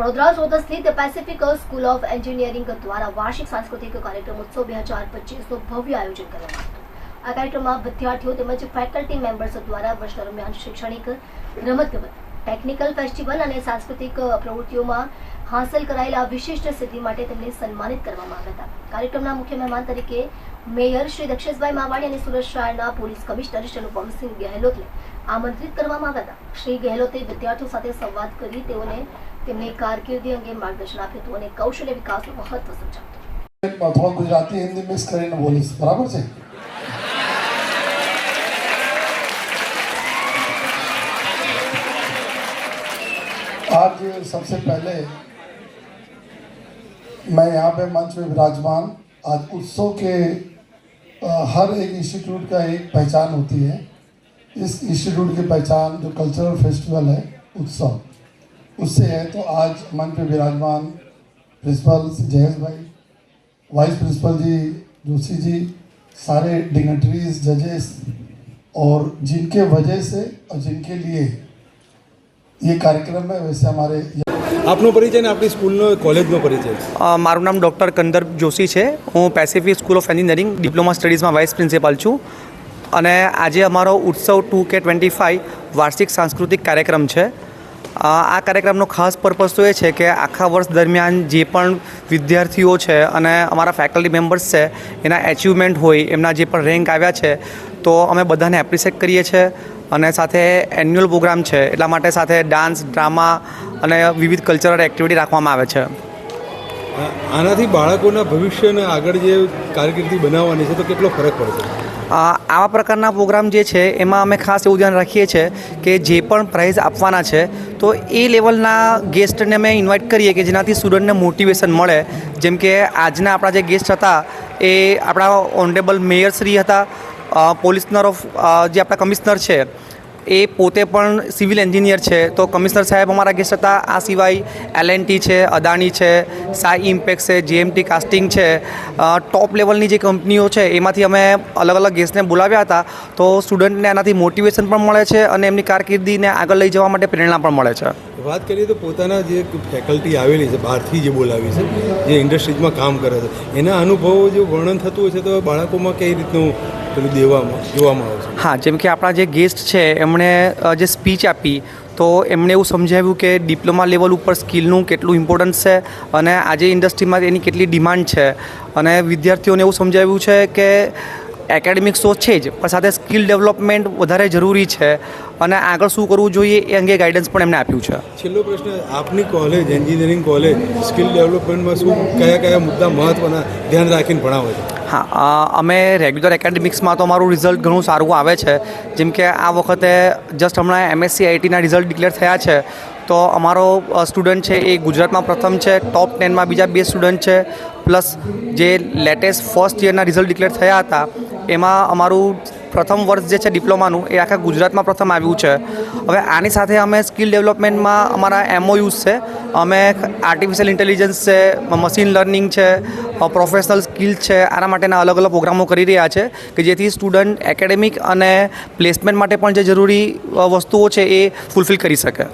વડોદરા ચોદ સ્થિત Pacific school of engineering દ્વારા વાર્ષિક સાંસ્કૃતિક કાર્યક્રમ ઉત્સવ 2025નું ભવ્ય આયોજન કરવામાં આવ્યું। આ કાર્યક્રમમાં વિદ્યાર્થીઓ તેમજ ફેકલ્ટી મેમ્બર્સ દ્વારા વર્ષ દરમિયાન શૈક્ષણિક, રમતગમત, ટેકનિકલ ફેસ્ટિવલ અને સાંસ્કૃતિક પ્રવૃત્તિઓમાં હાંસલ કરાયેલા વિશિષ્ટ સિદ્ધિ માટે તેમને સન્માનિત કરવામાં આવ્યા હતા। કાર્યક્રમના મુખ્ય મહેમાન તરીકે મેયર શ્રી દક્ષેશભાઈ માવાણી અને સુરત શહેરના પોલીસ કમિશનર શ્રી અનુપમસિંહ ગેહલોતને આમંત્રિત કરવામાં આવ્યા હતા। શ્રી ગેહલોતે વિદ્યાર્થીઓ સાથે સંવાદ કરી તેઓને તેમની કારકિર્દી અંગે માર્ગદર્શન આપ્યું હતું અને કૌશલ્ય વિકાસનું મહત્વ સમજાવ્યું। થોડા ગુજરાતી हिंदी मिक्स કરીને બોલીશ, બરાબર છે? आज सबसे पहले मैं यहाँ पे मंच में विराजमान, आज उत्सव के हर एक इंस्टीट्यूट का एक पहचान होती है। इस इंस्टीट्यूट की पहचान जो कल्चरल फेस्टिवल है, उत्सव, उससे है। तो आज मंच पे विराजमान प्रिंसिपल जयेश भाई, वाइस प्रिंसिपल जी जोशी जी, सारे डिग्नेटरीज, जजेस और जिनके वजह से और जिनके लिए ये कार्यक्रम है, वैसे हमारे આપનો પરિચય ને આપણી સ્કૂલનો કોલેજનો પરિચય। મારું નામ ડૉક્ટર કંદર્પ જોશી છે। હું Pacific school of engineering diploma સ્ટડીઝમાં વાઇસ પ્રિન્સિપાલ છું અને આજે અમારો ઉત્સવ 2K25 વાર્ષિક સાંસ્કૃતિક કાર્યક્રમ છે। આ કાર્યક્રમનો ખાસ પર્પઝ તો એ છે કે આખા વર્ષ દરમિયાન જે પણ વિદ્યાર્થીઓ છે અને અમારા ફેકલ્ટી મેમ્બર્સ છે એના એચિવમેન્ટ હોય, એમના જે પણ રેન્ક આવ્યા છે તો અમે બધાને એપ્રિશિએટ કરીએ છીએ અને સાથે એન્યુઅલ પ્રોગ્રામ છે એટલા માટે સાથે ડાન્સ, ડ્રામા અને વિવિધ કલ્ચરલ એક્ટિવિટી રાખવામાં આવે છે। આનાથી બાળકોના ભવિષ્યને આગળ જે કારકિર્દી બનાવવાની છે તો કેટલો ફરક પડશે? આવા પ્રકારના પ્રોગ્રામ જે છે એમાં અમે ખાસ એવું ધ્યાન રાખીએ છીએ કે જે પણ પ્રાઇઝ આપવાના છે તો એ લેવલના ગેસ્ટને અમે ઇન્વાઇટ કરીએ કે જેનાથી સ્ટુડન્ટને મોટિવેશન મળે। જેમ કે આજના આપણા જે ગેસ્ટ હતા એ આપણા ઓનરેબલ મેયર શ્રી હતા, પોલીસનર ઓફ જે આપણા કમિશનર છે એ પોતે પણ સિવિલ એન્જિનિયર છે, તો કમિશનર સાહેબ અમારા ગેસ્ટ હતા। આ સિવાય L&T છે, અદાણી છે, સાઈ ઇમ્પેક્ટ છે, JMT કાસ્ટિંગ છે, ટોપ લેવલની જે કંપનીઓ છે એમાંથી અમે અલગ અલગ ગેસ્ટને બોલાવ્યા હતા। તો સ્ટુડન્ટને એનાથી મોટિવેશન પણ મળે છે અને એમની કારકિર્દીને આગળ લઈ જવા માટે પ્રેરણા પણ મળે છે। વાત કરીએ તો પોતાના જે ફેકલ્ટી આવેલી છે બહારથી જે બોલાવી છે, જે ઇન્ડસ્ટ્રીઝમાં કામ કરે છે, એના અનુભવો જો વર્ણન થતું હોય છે તો બાળકોમાં કઈ રીતનું પેલું જોવામાં આવે છે? હા, જેમ કે આપણા જે ગેસ્ટ છે એમણે જે સ્પીચ આપી તો એમણે એવું સમજાવ્યું કે ડિપ્લોમા લેવલ ઉપર સ્કિલનું કેટલું ઇમ્પોર્ટન્સ છે અને આજે ઇન્ડસ્ટ્રીમાં એની કેટલી ડિમાન્ડ છે અને વિદ્યાર્થીઓને એવું સમજાવ્યું છે કે એકેડેમિક્સ તો છે જ પણ સાથે સ્કિલ ડેવલપમેન્ટ વધારે જરૂરી છે અને આગળ શું કરવું જોઈએ એ અંગે ગાઈડન્સ પણ એમને આપ્યું છે। છેલ્લો પ્રશ્ન, આપની કોલેજ, એન્જિનિયરિંગ કોલેજ, સ્કિલ ડેવલપમેન્ટમાં શું કયા મુદ્દા મહત્ત્વના ધ્યાન રાખીને ભણાવે છે? હા, અમે રેગ્યુલર એકેડેમિક્સમાં તો અમારું રિઝલ્ટ ઘણું સારું આવે છે। જેમ કે આ વખતે જસ્ટ હમણાં MSc IITના રિઝલ્ટ ડિક્લેર થયા છે તો અમારો સ્ટુડન્ટ છે એ ગુજરાતમાં પ્રથમ છે, ટોપ 10માં બીજા 2 સ્ટુડન્ટ છે, પ્લસ જે લેટેસ્ટ ફર્સ્ટ યરના રિઝલ્ટ ડિક્લેર થયા હતા એમાં અમારું પ્રથમ વર્ષ જે છે ડિપ્લોમાનું એ આખા ગુજરાતમાં પ્રથમ આવ્યું છે। હવે આની સાથે અમે સ્કિલ ડેવલપમેન્ટમાં અમારા MOUs છે, અમે આર્ટિફિશિયલ ઇન્ટેલિજન્સ છે, મશીન લર્નિંગ છે, પ્રોફેશનલ સ્કિલ છે, આના માટેના અલગ અલગ પ્રોગ્રામો કરી રહ્યા છે કે જેથી સ્ટુડન્ટ એકેડેમિક અને પ્લેસમેન્ટ માટે પણ જે જરૂરી વસ્તુઓ છે એ ફૂલફિલ કરી શકે।